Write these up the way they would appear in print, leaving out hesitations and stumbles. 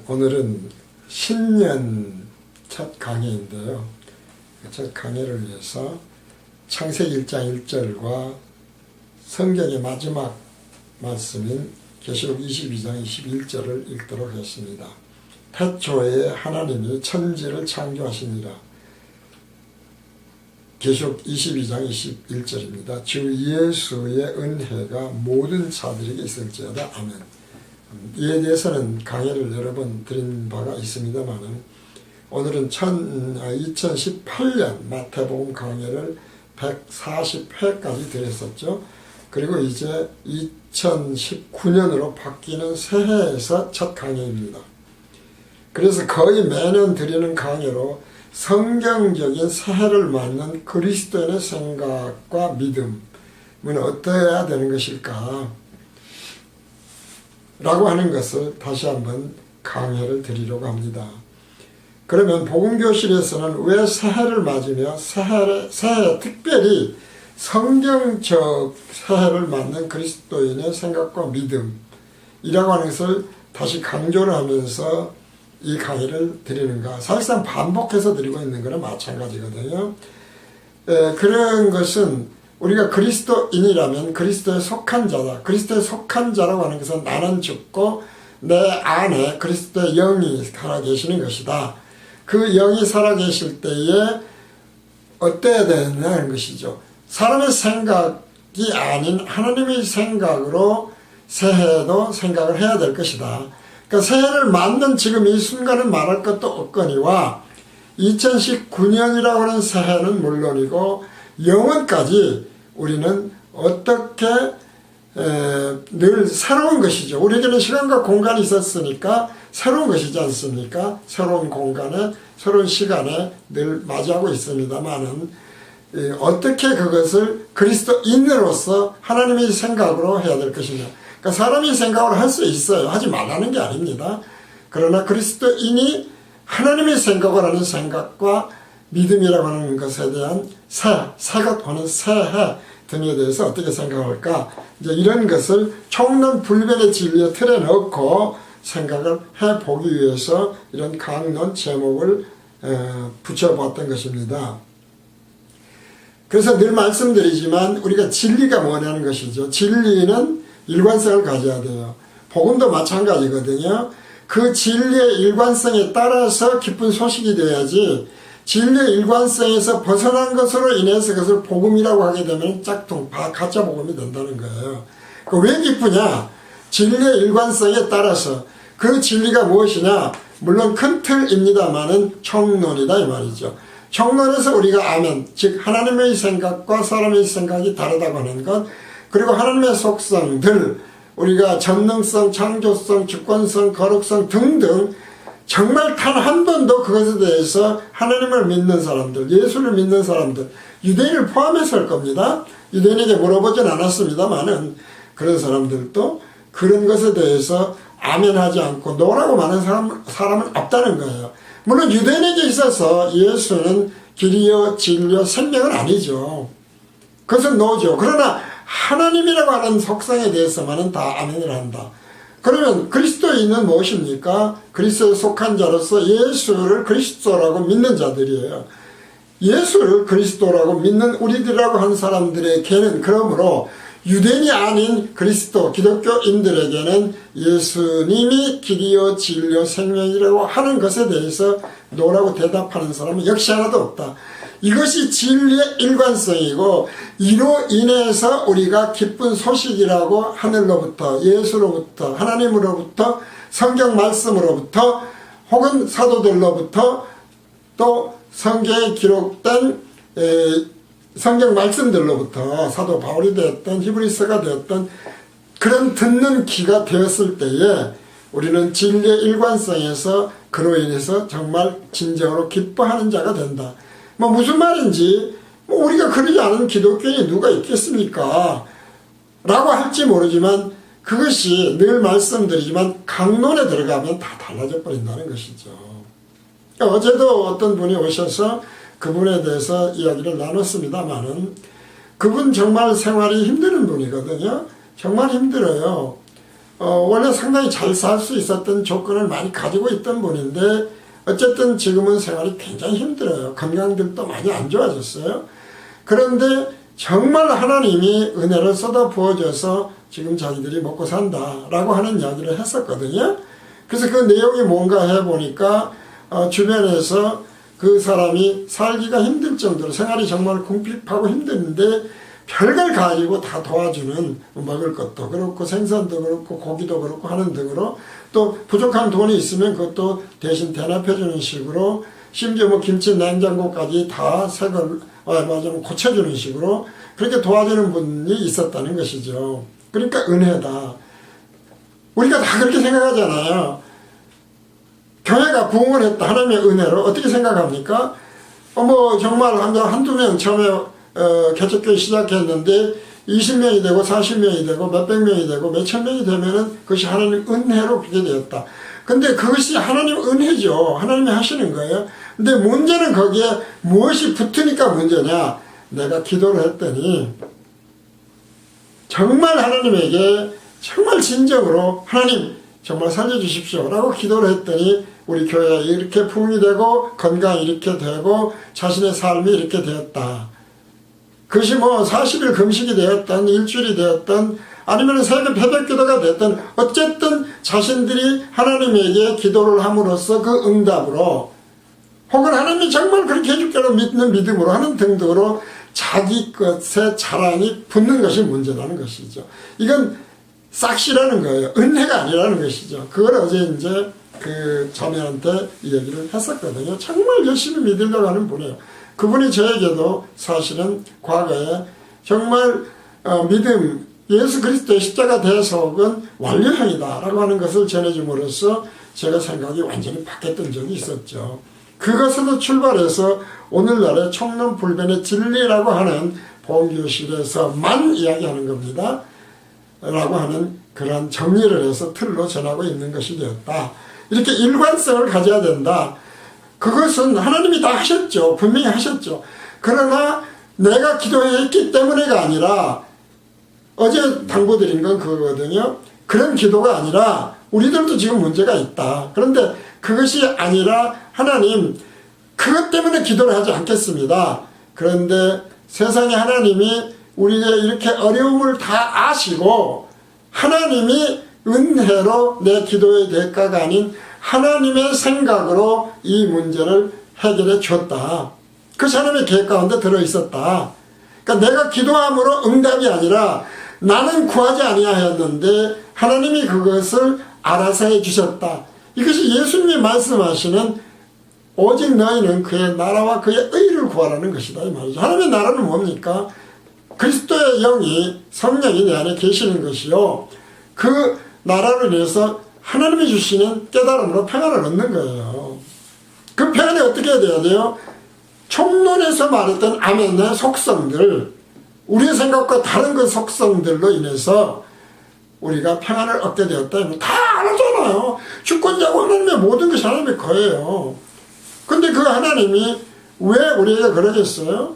오늘은 신년 첫 강의인데요. 첫 강의를 위해서 창세기 1장 1절과 성경의 마지막 말씀인 계시록 22장 21절을 읽도록 했습니다. 태초에 하나님이 천지를 창조하시니라. 계시록 22장 21절입니다. 주 예수의 은혜가 모든 자들에게 있을지어다. 아멘. 이에 대해서는 강의를 여러 번 드린 바가 있습니다만 오늘은 2018년 마태복음 강의를 140회까지 드렸었죠. 그리고 이제 2019년으로 바뀌는 새해에서 첫 강의입니다. 그래서 거의 매년 드리는 강의로 성경적인 새해를 맞는 그리스도인의 생각과 믿음은 어떠해야 되는 것일까? 라고 하는 것을 다시 한번 강의를 드리려고 합니다. 그러면 복음교실에서는 왜 새해를 맞으며 새해 특별히 성경적 새해를 맞는 그리스도인의 생각과 믿음이라고 하는 것을 다시 강조를 하면서 이 강의를 드리는가? 사실상 반복해서 드리고 있는 거는 마찬가지거든요. 그런 것은 우리가 그리스도인이라면 그리스도에 속한 자다. 그리스도에 속한 자라고 하는 것은 나는 죽고 내 안에 그리스도의 영이 살아계시는 것이다. 그 영이 살아계실 때에 어때야 되느냐는 것이죠. 사람의 생각이 아닌 하나님의 생각으로 새해도 생각을 해야 될 것이다. 그러니까 새해를 맞는 지금 이 순간은 말할 것도 없거니와 2019년이라고 하는 새해는 물론이고 영원까지 우리는 어떻게 늘 새로운 것이죠. 우리에게는 시간과 공간이 있었으니까 새로운 것이지 않습니까? 새로운 공간에 새로운 시간에 늘 맞이하고 있습니다만은 어떻게 그것을 그리스도인으로서 하나님의 생각으로 해야 될 것이냐. 그러니까 사람이 생각을 할 수 있어요. 하지 말라는 게 아닙니다. 그러나 그리스도인이 하나님의 생각을 하는 생각과 믿음이라고 하는 것에 대한 새것 하는 새해 등에 대해서 어떻게 생각할까? 이제 이런 것을 총론불변의 진리의 틀에 넣고 생각을 해보기 위해서 이런 강론 제목을 붙여보았던 것입니다. 그래서 늘 말씀드리지만 우리가 진리가 뭐냐는 것이죠. 진리는 일관성을 가져야 돼요. 복음도 마찬가지거든요. 그 진리의 일관성에 따라서 기쁜 소식이 돼야지 진리의 일관성에서 벗어난 것으로 인해서 그것을 복음이라고 하게 되면 짝퉁, 가짜 복음이 된다는 거예요. 왜 기쁘냐? 진리의 일관성에 따라서 그 진리가 무엇이냐? 물론 큰 틀입니다만은 총론이다 이 말이죠. 총론에서 우리가 아멘, 즉 하나님의 생각과 사람의 생각이 다르다고 하는 것, 그리고 하나님의 속성들, 우리가 전능성, 창조성, 주권성, 거룩성 등등 정말 단 한 번도 그것에 대해서 하나님을 믿는 사람들, 예수를 믿는 사람들, 유대인을 포함해서 할 겁니다. 유대인에게 물어보진 않았습니다만은 그런 사람들도 그런 것에 대해서 아멘하지 않고 노라고 많은 사람은 없다는 거예요. 물론 유대인에게 있어서 예수는 길이요 진리요 생명은 아니죠. 그것은 노죠. 그러나 하나님이라고 하는 속성에 대해서만은 다 아멘을 한다. 그러면 그리스도인은 무엇입니까? 그리스도에 속한 자로서 예수를 그리스도라고 믿는 자들이에요. 예수를 그리스도라고 믿는 우리들이라고 한 사람들에게는 그러므로 유대인이 아닌 그리스도 기독교인들에게는 예수님이 길이요 진리요 생명이라고 하는 것에 대해서 노라고 대답하는 사람은 역시 하나도 없다. 이것이 진리의 일관성이고 이로 인해서 우리가 기쁜 소식이라고 하늘로부터 예수로부터 하나님으로부터 성경 말씀으로부터 혹은 사도들로부터 또 성경에 기록된 성경 말씀들로부터 사도 바울이 되었던 히브리서가 되었던 그런 듣는 귀가 되었을 때에 우리는 진리의 일관성에서 그로 인해서 정말 진정으로 기뻐하는 자가 된다. 무슨 말인지 우리가 그러지 않은 기독교인이 누가 있겠습니까? 라고 할지 모르지만 그것이 늘 말씀드리지만 강론에 들어가면 다 달라져 버린다는 것이죠. 어제도 어떤 분이 오셔서 그분에 대해서 이야기를 나눴습니다만은 그분 정말 생활이 힘드는 분이거든요. 정말 힘들어요. 원래 상당히 잘 살 수 있었던 조건을 많이 가지고 있던 분인데 어쨌든 지금은 생활이 굉장히 힘들어요. 건강들도 많이 안 좋아졌어요. 그런데 정말 하나님이 은혜를 쏟아 부어줘서 지금 자기들이 먹고 산다라고 하는 이야기를 했었거든요. 그래서 그 내용이 뭔가 해보니까 주변에서 그 사람이 살기가 힘들 정도로 생활이 정말 궁핍하고 힘든데 별걸 가지고 다 도와주는, 먹을 것도 그렇고 생선도 그렇고 고기도 그렇고 하는 등으로, 또 부족한 돈이 있으면 그것도 대신 대납해주는 식으로, 심지어 뭐 김치 냉장고까지 다 새걸 고쳐주는 식으로 그렇게 도와주는 분이 있었다는 것이죠. 그러니까 은혜다. 우리가 다 그렇게 생각하잖아요. 교회가 부흥을 했다, 하나님의 은혜로 어떻게 생각합니까? 뭐 정말 한두 명 처음에 개척교회 시작했는데 20명이 되고 40명이 되고 몇백 명이 되고 몇천 명이 되면은 그것이 하나님 은혜로 그렇게 되었다. 근데 그것이 하나님 은혜죠. 하나님이 하시는 거예요. 근데 문제는 거기에 무엇이 붙으니까 문제냐? 내가 기도를 했더니 정말 하나님에게 정말 진정으로 하나님 정말 살려주십시오 라고 기도를 했더니 우리 교회가 이렇게 부흥이 되고 건강이 이렇게 되고 자신의 삶이 이렇게 되었다. 그것이 뭐 40일 금식이 되었던 일주일이 되었던 아니면 새벽 기도가 됐던 어쨌든 자신들이 하나님에게 기도를 함으로써 그 응답으로 혹은 하나님이 정말 그렇게 해줄 거로 믿는 믿음으로 하는 등등으로 자기 것에 자랑이 붙는 것이 문제라는 것이죠. 이건 싹시라는 거예요. 은혜가 아니라는 것이죠. 그걸 어제 이제 그 자매한테 이 얘기를 했었거든요. 정말 열심히 믿으려고 하는 분이에요. 그분이 저에게도 사실은 과거에 정말 믿음, 예수 그리스도의 십자가 대속은 완료형이다 라고 하는 것을 전해줌으로써 제가 생각이 완전히 바뀌었던 적이 있었죠. 그것에서 출발해서 오늘날의 총론불변의 진리라고 하는 복음교실에서만 이야기하는 겁니다 라고 하는 그런 정리를 해서 틀로 전하고 있는 것이 되었다. 이렇게 일관성을 가져야 된다. 그것은 하나님이 다 하셨죠. 분명히 하셨죠. 그러나 내가 기도했기 때문에가 아니라 어제 당부드린 건 그거거든요. 그런 기도가 아니라 우리들도 지금 문제가 있다. 그런데 그것이 아니라 하나님 그것 때문에 기도를 하지 않겠습니다. 그런데 세상에 하나님이 우리의 이렇게 어려움을 다 아시고 하나님이 은혜로 내 기도의 대가가 아닌 하나님의 생각으로 이 문제를 해결해 줬다. 그것이 하나님의 계획 가운데 들어있었다. 그러니까 내가 기도함으로 응답이 아니라 나는 구하지 아니하였는데 하나님이 그것을 알아서 해주셨다. 이것이 예수님이 말씀하시는 오직 너희는 그의 나라와 그의 의를 구하라는 것이다 이 말이죠. 하나님의 나라는 뭡니까? 그리스도의 영이 성령이 내 안에 계시는 것이요. 그 나라를 위해서 하나님이 주시는 깨달음으로 평안을 얻는 거예요. 그 평안이 어떻게 해야 돼요? 총론에서 말했던 아멘의 속성들, 우리의 생각과 다른 그 속성들로 인해서 우리가 평안을 얻게 되었다. 다 알았잖아요. 주권자고 하나님의 모든 것이 하나님의 거예요. 근데 그 하나님이 왜 우리에게 그러겠어요?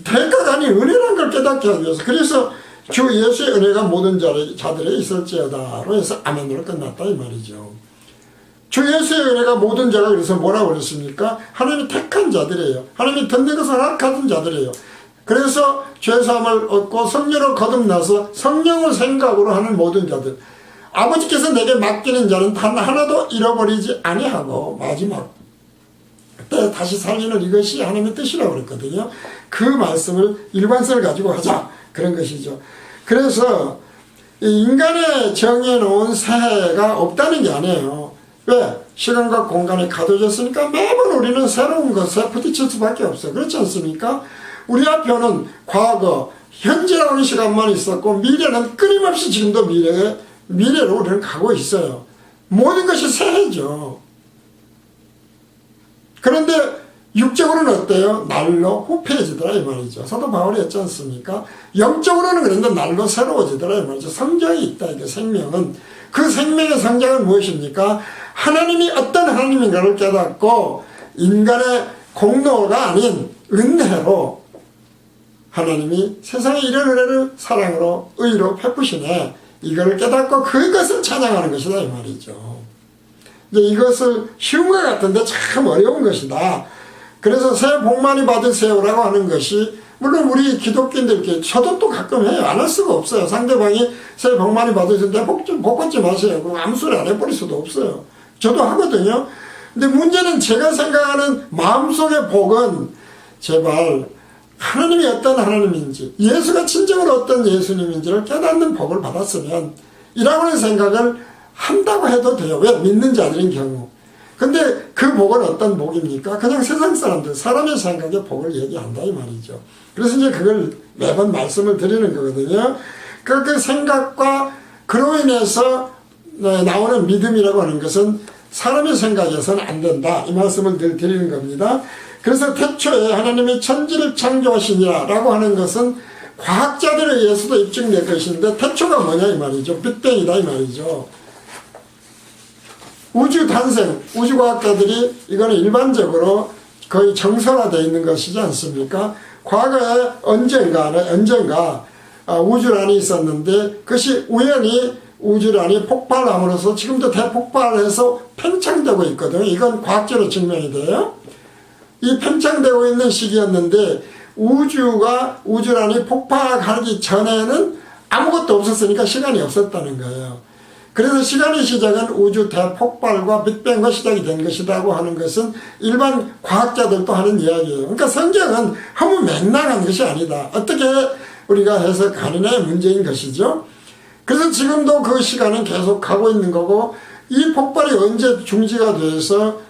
대가가 아닌 은혜라는 걸 깨닫게 하기 위해서. 그래서 주 예수의 은혜가 모든 자들에 있을지어다로 해서 아멘으로 끝났다 이 말이죠. 주 예수의 은혜가 모든 자가 그래서 뭐라고 그랬습니까? 하나님이 택한 자들이에요. 하나님이 듣는 것을 허락하던 자들이에요. 그래서 죄사함을 얻고 성령을 거듭나서 성령을 생각으로 하는 모든 자들, 아버지께서 내게 맡기는 자는 단 하나도 잃어버리지 아니하고 마지막 때 다시 살리는 이것이 하나님의 뜻이라고 그랬거든요. 그 말씀을 일관성을 가지고 하자 그런 것이죠. 그래서 인간의 정해놓은 새해가 없다는 게 아니에요. 왜? 시간과 공간이 가둬졌으니까 매번 우리는 새로운 것에 부딪힐 수밖에 없어요. 그렇지 않습니까? 우리 앞에는 과거, 현재라고 하는 시간만 있었고 미래는 끊임없이 지금도 미래로 우리는 가고 있어요. 모든 것이 새해죠. 그런데 육적으로는 어때요? 날로 후패해지더라 이 말이죠. 사도 바울이 했지 않습니까? 영적으로는 그런데 날로 새로워지더라 이 말이죠. 성장이 있다. 이게 생명은. 그 생명의 성장은 무엇입니까? 하나님이 어떤 하나님인가를 깨닫고 인간의 공로가 아닌 은혜로 하나님이 세상에 이런 은혜를 사랑으로 의로 베푸시네. 이걸 깨닫고 그것을 찬양하는 것이다 이 말이죠. 이제 이것을 쉬운 것 같은데 참 어려운 것이다. 그래서 새해 복 많이 받으세요라고 하는 것이 물론 우리 기독교인들께 저도 또 가끔 해요. 안 할 수가 없어요. 상대방이 새해 복 많이 받으시는데 복 받지 마세요. 그럼 아무 소리 안 해버릴 수도 없어요. 저도 하거든요. 근데 문제는 제가 생각하는 마음속의 복은 제발 하나님이 어떤 하나님인지 예수가 진정으로 어떤 예수님인지를 깨닫는 복을 받았으면 이라고 하는 생각을 한다고 해도 돼요. 왜? 믿는 자들인 경우. 근데 그 복은 어떤 복입니까? 그냥 세상 사람들, 사람의 생각의 복을 얘기한다 이 말이죠. 그래서 이제 그걸 매번 말씀을 드리는 거거든요. 그 생각과 그로 인해서 나오는 믿음이라고 하는 것은 사람의 생각에서는 안 된다. 이 말씀을 드리는 겁니다. 그래서 태초에 하나님이 천지를 창조하시니라 라고 하는 것은 과학자들에 의해서도 입증될 것인데 태초가 뭐냐 이 말이죠. 빅뱅이다 이 말이죠. 우주 탄생, 우주과학자들이 이거는 일반적으로 거의 정설화되어 있는 것이지 않습니까? 과거에 언젠가 우주란이 있었는데 그것이 우연히 우주란이 폭발함으로써 지금도 대폭발해서 팽창되고 있거든요. 이건 과학적으로 증명이 돼요. 이 팽창되고 있는 시기였는데 우주란이 폭발하기 전에는 아무것도 없었으니까 시간이 없었다는 거예요. 그래서 시간의 시작은 우주 대폭발과 빅뱅과 시작이 된 것이라고 하는 것은 일반 과학자들도 하는 이야기예요. 그러니까 성경은 아무 맹랑한 것이 아니다. 어떻게 우리가 해석하느냐의 문제인 것이죠. 그래서 지금도 그 시간은 계속 가고 있는 거고 이 폭발이 언제 중지가 돼서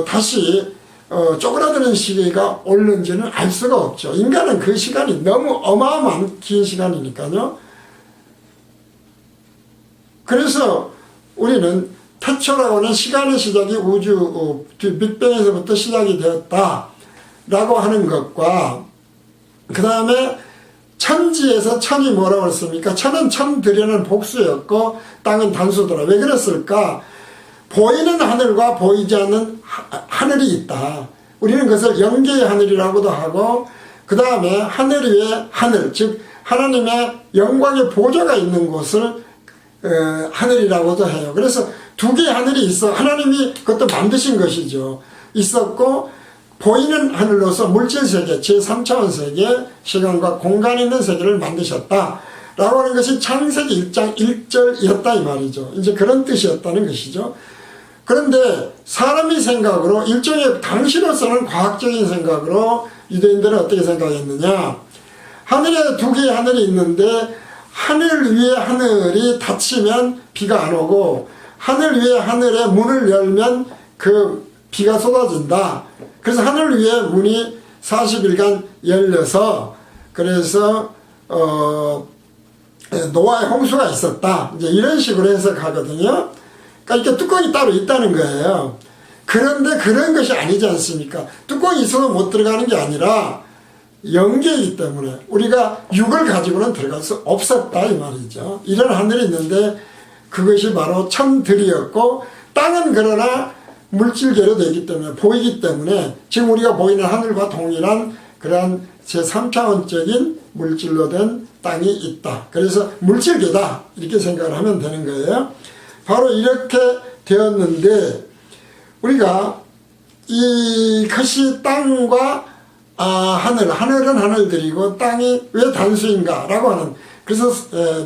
다시 쪼그라드는 시기가 올는지는 알 수가 없죠. 인간은 그 시간이 너무 어마어마한 긴 시간이니까요. 그래서 우리는 태초라고 하는 시간의 시작이 우주 빅뱅에서부터 시작이 되었다라고 하는 것과 그 다음에 천지에서 천이 뭐라고 했습니까? 천은 천 들여는 복수였고 땅은 단수더라. 왜 그랬을까? 보이는 하늘과 보이지 않는 하늘이 있다. 우리는 그것을 영계의 하늘이라고도 하고 그 다음에 하늘 위에 하늘, 즉 하나님의 영광의 보좌가 있는 곳을 하늘이라고도 해요. 그래서 두 개의 하늘이 있어. 하나님이 그것도 만드신 것이죠. 있었고 보이는 하늘로서 물질세계, 제3차원 세계, 시간과 공간이 있는 세계를 만드셨다 라고 하는 것이 창세기 1장 1절이었다 이 말이죠. 이제 그런 뜻이었다는 것이죠. 그런데 사람의 생각으로 일종의 당시로서는 과학적인 생각으로 유대인들은 어떻게 생각했느냐, 하늘에 두 개의 하늘이 있는데 하늘 위에 하늘이 닫히면 비가 안 오고 하늘 위에 하늘에 문을 열면 그 비가 쏟아진다. 그래서 하늘 위에 문이 40일간 열려서 그래서 노아의 홍수가 있었다. 이제 이런 식으로 해석하거든요. 그러니까 이렇게 뚜껑이 따로 있다는 거예요. 그런데 그런 것이 아니지 않습니까? 뚜껑이 있어도 못 들어가는 게 아니라 영계이기 때문에 우리가 육을 가지고는 들어갈 수 없었다 이 말이죠. 이런 하늘이 있는데 그것이 바로 천들이었고 땅은 그러나 물질계로 되기 때문에 보이기 때문에 지금 우리가 보이는 하늘과 동일한 그러한 제3차원적인 물질로 된 땅이 있다. 그래서 물질계다 이렇게 생각을 하면 되는 거예요. 바로 이렇게 되었는데 우리가 이것이 땅과 하늘은 하늘들이고 땅이 왜 단수인가 라고 하는, 그래서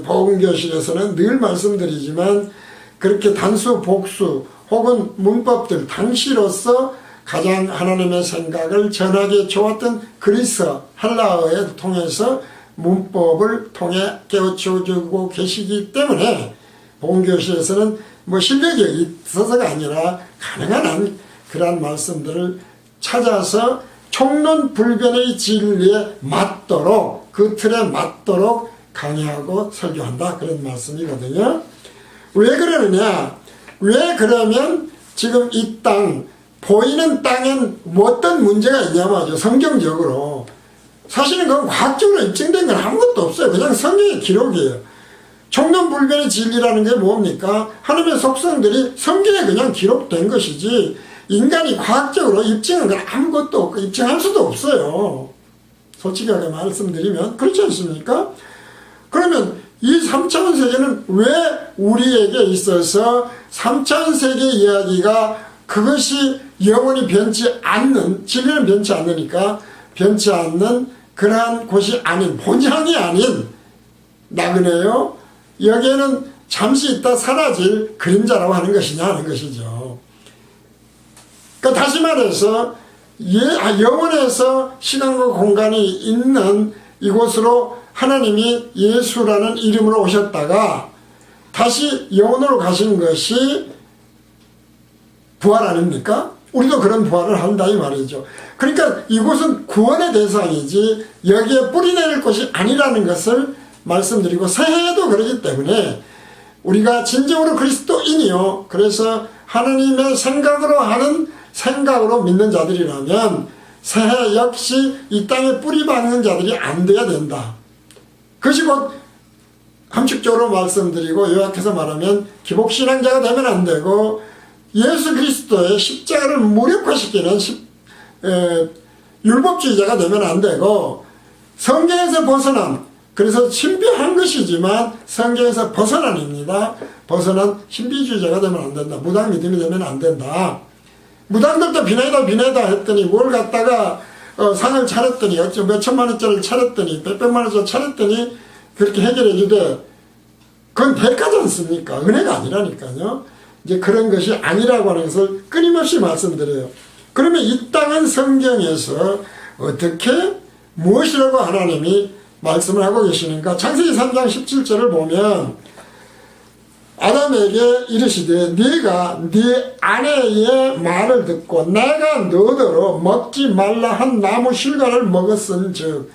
복음교실에서는 늘 말씀드리지만 그렇게 단수 복수 혹은 문법들 당시로서 가장 하나님의 생각을 전하기에 좋았던 그리스 헬라어를 통해서 문법을 통해 깨우쳐주고 계시기 때문에 복음교실에서는 뭐 실력이 있어서가 아니라 가능한 한 그러한 말씀들을 찾아서 총론불변의 진리에 맞도록 그 틀에 맞도록 강의하고 설교한다 그런 말씀이거든요. 왜 그러느냐, 왜 그러면 지금 이 땅 보이는 땅엔 어떤 문제가 있냐면 성경적으로 사실은 그건 과학적으로 입증된 건 아무것도 없어요. 그냥 성경의 기록이에요. 총론불변의 진리라는 게 뭡니까? 하나님의 속성들이 성경에 그냥 기록된 것이지 인간이 과학적으로 입증한 건 아무것도 없고 입증할 수도 없어요. 솔직하게 말씀드리면 그렇지 않습니까? 그러면 이 3차원 세계는 왜 우리에게 있어서 3차원 세계 이야기가 그것이 영원히 변치 않는, 진리는 변치 않으니까 변치 않는 그러한 곳이 아닌, 본향이 아닌 나그네요, 여기에는 잠시 있다 사라질 그림자라고 하는 것이냐 하는 것이죠. 그러니까 다시 말해서 영원에서 시간과 공간이 있는 이곳으로 하나님이 예수라는 이름으로 오셨다가 다시 영원으로 가신 것이 부활 아닙니까? 우리도 그런 부활을 한다 이 말이죠. 그러니까 이곳은 구원의 대상이지 여기에 뿌리 내릴 곳이 아니라는 것을 말씀드리고, 새해에도 그러기 때문에 우리가 진정으로 그리스도인이요, 그래서 하나님의 생각으로 하는 생각으로 믿는 자들이라면 새해 역시 이 땅에 뿌리 박는 자들이 안 돼야 된다. 그것이 곧 함축적으로 말씀드리고 요약해서 말하면 기복신앙자가 되면 안 되고, 예수 그리스도의 십자가를 무력화시키는 율법주의자가 되면 안 되고, 성경에서 벗어난, 그래서 신비한 것이지만 성경에서 벗어난입니다. 벗어난 신비주의자가 되면 안 된다. 무당 믿음이 되면 안 된다. 무당들도 비내다 했더니 뭘 갖다가 상을 차렸더니 어쩌 몇 천만 원짜리를 차렸더니 몇백만 원짜리 차렸더니 그렇게 해결해 주되, 그건 대가지 않습니까? 은혜가 아니라니까요. 이제 그런 것이 아니라고 하는 것을 끊임없이 말씀드려요. 그러면 이 땅은 성경에서 어떻게 무엇이라고 하나님이 말씀을 하고 계시는가? 창세기 3장 17절을 보면 아담에게 이르시되 네가 네 아내의 말을 듣고 내가 너더러 먹지 말라 한 나무 실과를 먹었은즉,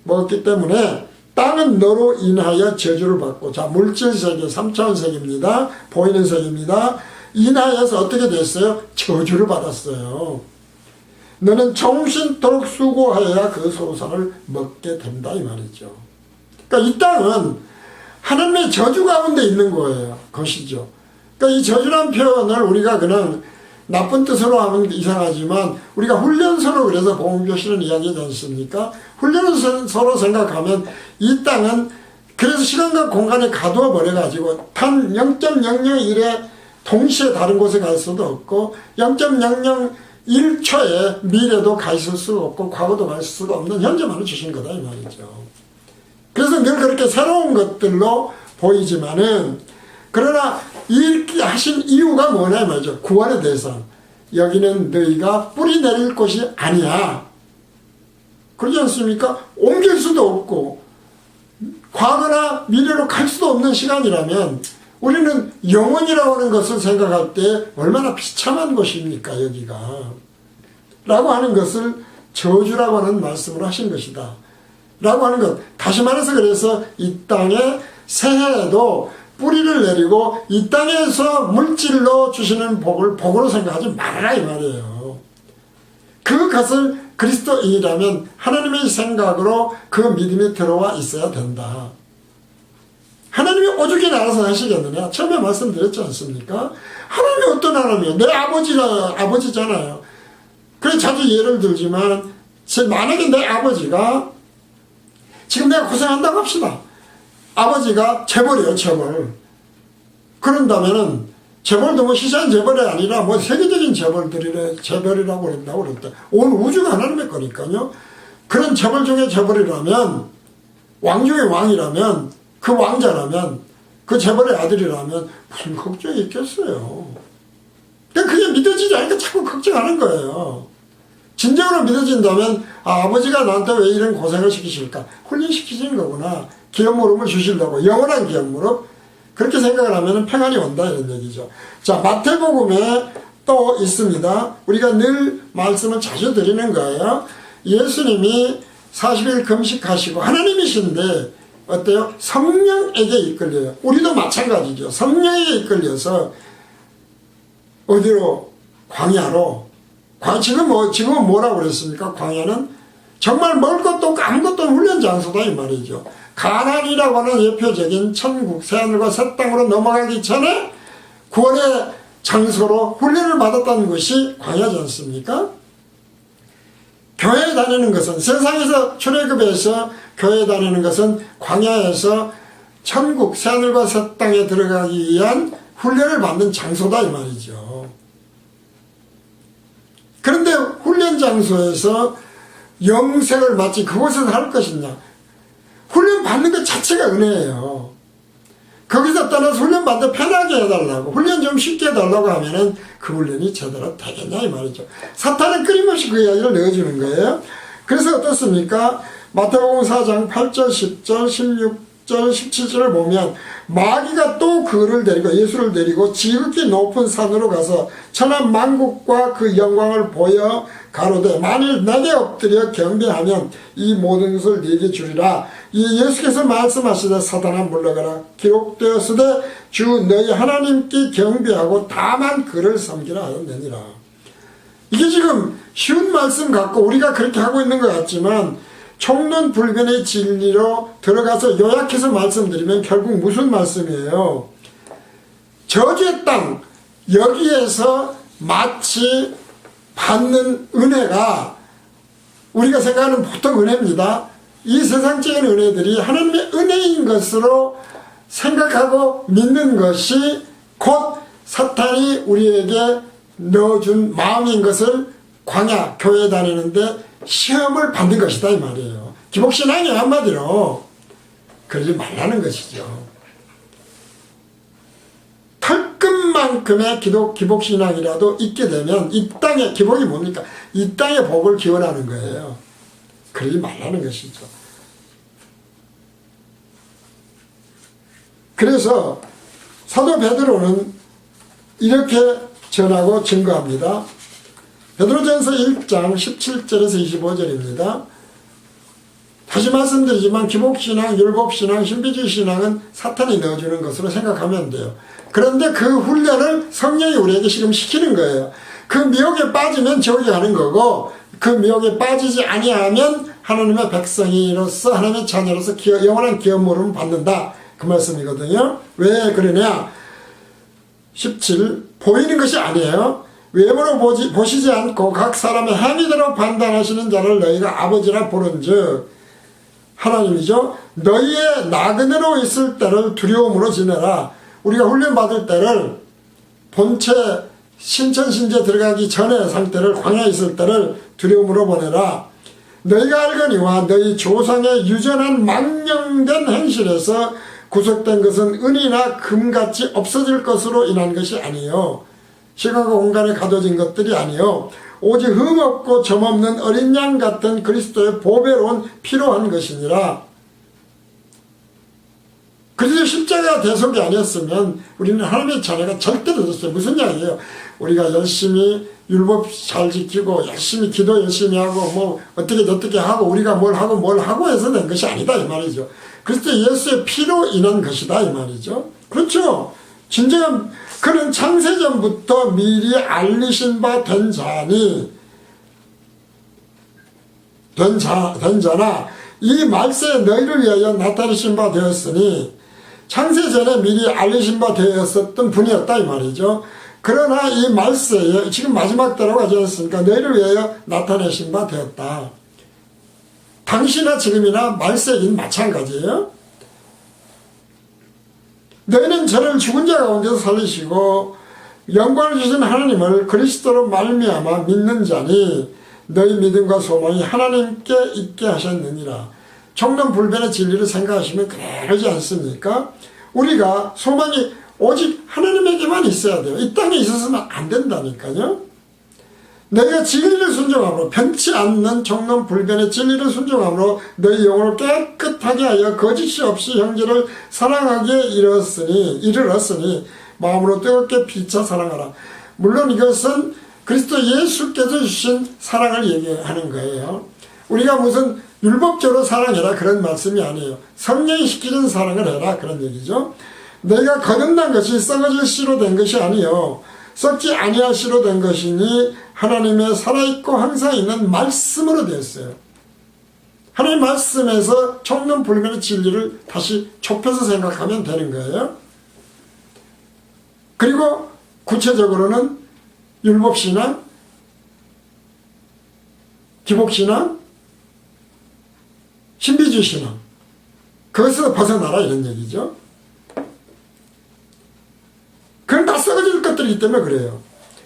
먹었기 때문에 땅은 너로 인하여 저주를 받고, 자, 물질세계 3차원 세계입니다. 보이는 세계입니다. 인하여서 어떻게 됐어요? 저주를 받았어요. 너는 정신토록 수고하여야 그 소산을 먹게 된다 이 말이죠. 그러니까 이 땅은 하나님의 저주 가운데 있는 거예요. 것이죠. 그러니까 이 저주란 표현을 우리가 그냥 나쁜 뜻으로 하면 이상하지만 우리가 훈련소로 그래서 복음교실은 이야기하지 않습니까? 훈련소로 생각하면 이 땅은 그래서 시간과 공간에 가두어 버려가지고 단 0.001에 동시에 다른 곳에 갈 수도 없고 0.001초에 미래도 가 있을 수가 없고 과거도 갈 수가 없는 현재만을 주신 거다 이 말이죠. 그래서 늘 그렇게 새로운 것들로 보이지만은, 그러나 이렇게 하신 이유가 뭐냐 말이죠. 구원의 대상. 여기는 너희가 뿌리 내릴 곳이 아니야. 그러지 않습니까? 옮길 수도 없고 과거나 미래로 갈 수도 없는 시간이라면 우리는 영원이라고 하는 것을 생각할 때 얼마나 비참한 곳입니까 여기가. 라고 하는 것을 저주라고 하는 말씀을 하신 것이다 라고 하는 것. 다시 말해서 그래서 이 땅에 새해에도 뿌리를 내리고 이 땅에서 물질로 주시는 복을 복으로 생각하지 말아라 이 말이에요. 그것을 그리스도인이라면 하나님의 생각으로 그 믿음이 들어와 있어야 된다. 하나님이 오죽이 알아서 하시겠느냐. 처음에 말씀드렸지 않습니까? 하나님이 어떤 하나님이에요? 내 아버지잖아요. 그래 자주 예를 들지만 만약에 내 아버지가 지금 내가 고생한다고 합시다. 아버지가 재벌이에요, 재벌. 그런다면은, 재벌도 뭐 시세한 재벌이 아니라 뭐 세계적인 재벌이라고 그랬다고 그랬다. 온 우주가 하나님의 거니까요. 그런 재벌 중에 재벌이라면, 왕 중에 왕이라면, 그 왕자라면, 그 재벌의 아들이라면, 무슨 걱정이 있겠어요. 그러니까 그게 믿어지지 않으니까 자꾸 걱정하는 거예요. 진정으로 믿어진다면 아버지가 나한테 왜 이런 고생을 시키실까? 훈련시키시는 거구나. 기업 무릎을 주시려고. 영원한 기업 무릎. 그렇게 생각을 하면 평안이 온다 이런 얘기죠. 자, 마태복음에 또 있습니다. 우리가 늘 말씀을 자주 드리는 거예요. 예수님이 40일 금식하시고 하나님이신데 어때요? 성령에게 이끌려요. 우리도 마찬가지죠. 성령에게 이끌려서 어디로? 광야로. 지금은 뭐라고 그랬습니까? 광야는 정말 멀 것도 없고 아무것도 없는 훈련 장소다 이 말이죠. 가나안이라고 하는 예표적인 천국, 새하늘과 새 땅으로 넘어가기 전에 구원의 장소로 훈련을 받았다는 것이 광야지 않습니까? 교회에 다니는 것은, 세상에서 출애굽에서 교회에 다니는 것은 광야에서 천국 새하늘과 새 땅에 들어가기 위한 훈련을 받는 장소다 이 말이죠. 그런데 훈련 장소에서 영생을 마치 그곳에서 할 것이냐? 훈련 받는 것 자체가 은혜예요. 거기서 떠나서 훈련 받는데 편하게 해달라고, 훈련 좀 쉽게 해달라고 하면은 그 훈련이 제대로 되겠냐 이 말이죠. 사탄은 끊임없이 그 이야기를 넣어주는 거예요. 그래서 어떻습니까? 마태복음 4장 8절, 10절, 16절, 17절을 보면 마귀가 또 그를 데리고, 예수를 데리고 지극히 높은 산으로 가서 천한 만국과 그 영광을 보여 가로되 만일 내게 엎드려 경배하면 이 모든 것을 네게 주리라. 이 예수께서 말씀하시되 사단아 물러가라. 기록되었으되 주 너희 하나님께 경배하고 다만 그를 섬기라 하였느니라. 이게 지금 쉬운 말씀 같고 우리가 그렇게 하고 있는 것 같지만 총론불변의 진리로 들어가서 요약해서 말씀드리면 결국 무슨 말씀이에요? 저주의 땅, 여기에서 마치 받는 은혜가 우리가 생각하는 보통 은혜입니다. 이 세상적인 은혜들이 하나님의 은혜인 것으로 생각하고 믿는 것이 곧 사탄이 우리에게 넣어준 마음인 것을 광야, 교회 다니는데 시험을 받는 것이다 이 말이에요. 기복신앙이 한마디로 그러지 말라는 것이죠. 털끝만큼의 기복신앙이라도 있게 되면 이 땅의 기복이 뭡니까? 이 땅의 복을 기원하는 거예요. 그러지 말라는 것이죠. 그래서 사도 베드로는 이렇게 전하고 증거합니다. 베드로전서 1장 17절에서 25절입니다. 다시 말씀드리지만 기복신앙, 율법신앙, 신비주의신앙은 사탄이 넣어주는 것으로 생각하면 돼요. 그런데 그 훈련을 성령이 우리에게 지금 시키는 거예요. 그 미혹에 빠지면 지옥에 가는 거고 그 미혹에 빠지지 아니하면 하나님의 백성이로서 하나님의 자녀로서 영원한 기업 모름을 받는다. 그 말씀이거든요. 왜 그러냐? 17 보이는 것이 아니에요. 외모로 보시지 않고 각 사람의 행위대로 판단하시는 자를 너희가 아버지라 부른즉 하나님이죠. 너희의 나그네로 있을 때를 두려움으로 지내라. 우리가 훈련받을 때를 본체 신천신제 들어가기 전의 상태를 광야에 있을 때를 두려움으로 보내라. 너희가 알거니와 너희 조상의 유전한 망령된 행실에서 구속된 것은 은이나 금같이 없어질 것으로 인한 것이 아니요 시간과 공간에 가둬진 것들이 아니요 오직 흠없고 점없는 어린 양 같은 그리스도의 보배로운 피로 한 것이니라. 그리스도 십자가 대속이 아니었으면 우리는 하나님의 자녀가 절대로 됐어요. 무슨 이야기예요? 우리가 열심히 율법 잘 지키고 열심히 기도 열심히 하고 뭐 어떻게 하고 우리가 뭘 하고 해서 된 것이 아니다 이 말이죠. 그리스도 예수의 피로 인한 것이다 이 말이죠. 그렇죠. 진정한 그는 창세전부터 미리 알리신 바 된 자나 이 말세에 너희를 위하여 나타내신 바 되었으니 창세전에 미리 알리신 바 되었었던 분이었다 이 말이죠. 그러나 이 말세에 지금 마지막 때라고 하지 않습니까? 너희를 위하여 나타내신 바 되었다. 당시나 지금이나 말세긴 마찬가지예요. 너희는 저를 죽은 자 가운데서 살리시고 영광을 주신 하나님을 그리스도로 말미암아 믿는 자니 너희 믿음과 소망이 하나님께 있게 하셨느니라. 총론불변의 진리를 생각하시면 그러지 않습니까? 우리가 소망이 오직 하나님에게만 있어야 돼요. 이 땅에 있어서는 안 된다니까요. 너희가 진리를 순종함으로 변치 않는 총론불변의 진리를 순종함으로 너희 영혼을 깨끗하게 하여 거짓이 없이 형제를 사랑하기에 이르렀으니 마음으로 뜨겁게 피차 사랑하라. 물론 이것은 그리스도 예수께서 주신 사랑을 얘기하는 거예요. 우리가 무슨 율법적으로 사랑해라 그런 말씀이 아니에요. 성령이 시키는 사랑을 해라 그런 얘기죠. 너희가 거듭난 것이 썩어질 씨로 된 것이 아니요 썩지 아니할 씨로 된 것이니 하나님의 살아있고 항상 있는 말씀으로 되었어요. 하나님 말씀에서 총론불변의 진리를 다시 좁혀서 생각하면 되는 거예요. 그리고 구체적으로는 율법신앙, 기복신앙, 신비주의신앙 그것에서 벗어나라 이런 얘기죠. 그건 다 썩어질 것들이기 때문에 그래요.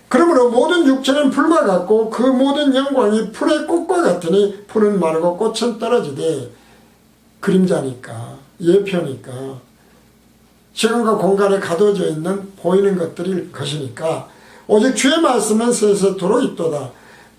그러므로 모든 육체는 풀과 같고 그 모든 영광이 풀의 꽃과 같으니 풀은 마르고 꽃은 떨어지되 그림자니까, 예표니까, 시간과 공간에 가둬져 있는 보이는 것들일 것이니까 오직 주의 말씀은 세세토록 있도다.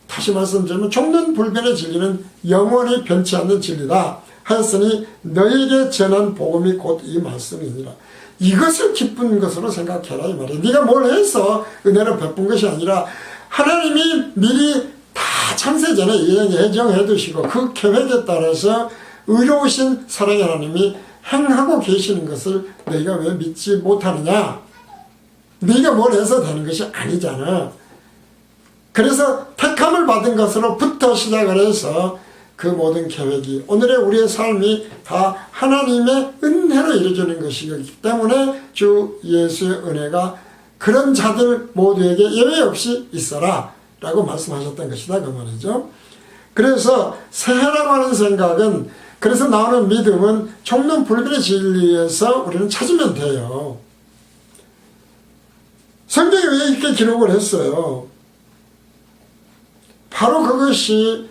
다시 말씀드리면 종론 불변의 진리는 영원히 변치 않는 진리다 하였으니 너에게 전한 복음이 곧 이 말씀이니라. 이것을 기쁜 것으로 생각해라 이 말이야. 네가 뭘 해서 은혜를 베푼 것이 아니라 하나님이 미리 다 창세전에 예정해 두시고 그 계획에 따라서 의로우신 사랑의 하나님이 행하고 계시는 것을 너희가 왜 믿지 못하느냐. 네가 뭘 해서 되는 것이 아니잖아. 그래서 택함을 받은 것으로부터 시작을 해서 그 모든 계획이 오늘의 우리의 삶이 다 하나님의 은혜로 이루어지는 것이기 때문에 주 예수의 은혜가 그런 자들 모두에게 예외 없이 있어라 라고 말씀하셨던 것이다 그 말이죠. 그래서 새해라고 하는 생각은, 그래서 나오는 믿음은 총론 불변의 진리에서 우리는 찾으면 돼요. 성경이 왜 이렇게 기록을 했어요? 바로 그것이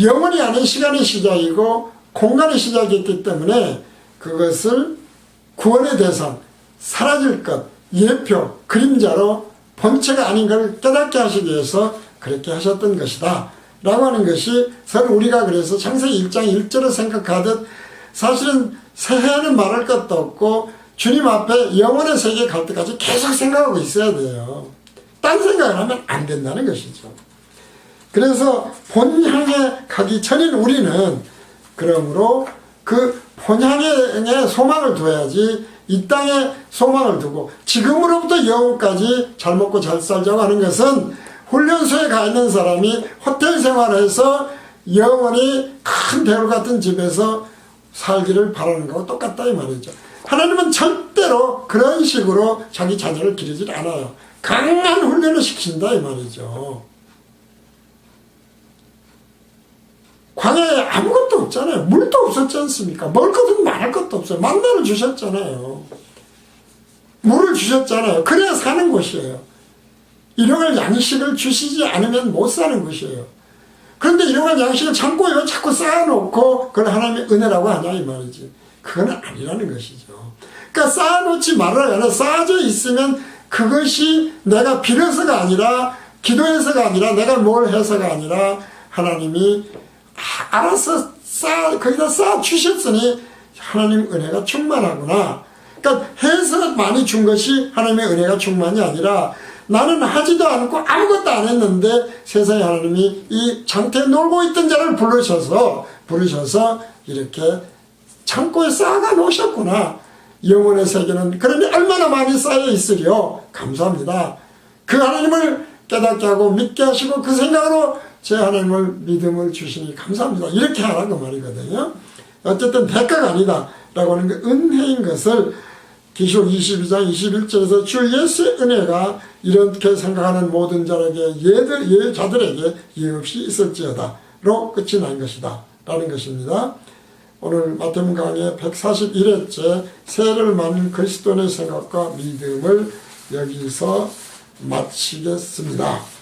영원히 아닌 시간의 시작이고 공간의 시작이었기 때문에 그것을 구원의 대상, 사라질 것, 예표, 그림자로 본체가 아닌 걸 깨닫게 하시기 위해서 그렇게 하셨던 것이다 라고 하는 것이, 서로 우리가 그래서 창세기 1장 1절을 생각하듯 사실은 새해는 말할 것도 없고 주님 앞에 영원의 세계에 갈 때까지 계속 생각하고 있어야 돼요. 딴 생각을 하면 안 된다는 것이죠. 그래서 본향에 가기 전인 우리는 그러므로 그 본향에 소망을 둬야지 이 땅에 소망을 두고 지금으로부터 영원까지 잘 먹고 잘 살자고 하는 것은 훈련소에 가 있는 사람이 호텔 생활을 해서 영원히 큰 배울 같은 집에서 살기를 바라는 거하고 똑같다 이 말이죠. 하나님은 절대로 그런 식으로 자기 자녀를 기르지 않아요. 강한 훈련을 시킨다 이 말이죠. 광야에 아무것도 없잖아요. 물도 없었지 않습니까? 먹을 것은 말할 것도 없어요. 만나를 주셨잖아요. 물을 주셨잖아요. 그래야 사는 곳이에요. 일용할 양식을 주시지 않으면 못 사는 곳이에요. 그런데 일용할 양식을 창고에 왜 자꾸 쌓아놓고 그걸 하나님의 은혜라고 하냐 이 말이지. 그건 아니라는 것이죠. 그러니까 쌓아놓지 말아야 하나. 쌓아져 있으면 그것이 내가 빌어서가 아니라 기도해서가 아니라 내가 뭘 해서가 아니라 하나님이 알아서 거기다 쌓아 주셨으니 하나님 은혜가 충만하구나. 그러니까 해서 많이 준 것이 하나님의 은혜가 충만이 아니라 나는 하지도 않고 아무것도 안 했는데 세상에 하나님이 이 장터에 놀고 있던 자를 부르셔서 이렇게 창고에 쌓아가 놓으셨구나. 영혼의 세계는 그러니 얼마나 많이 쌓여 있으리요. 감사합니다. 그 하나님을 깨닫게 하고 믿게 하시고 그 생각으로 제 하나님을 믿음을 주시니 감사합니다. 이렇게 하라고 말이거든요. 어쨌든 대가가 아니다 라고 하는 그 은혜인 것을 기록 22장 21절에서 주 예수의 은혜가 이렇게 생각하는 모든 자들에게 예 없이 있을지어다로 끝이 난 것이다 라는 것입니다. 오늘 마태복음 강의 141회째 새해를 맞는 그리스도인의 생각과 믿음을 여기서 마치겠습니다.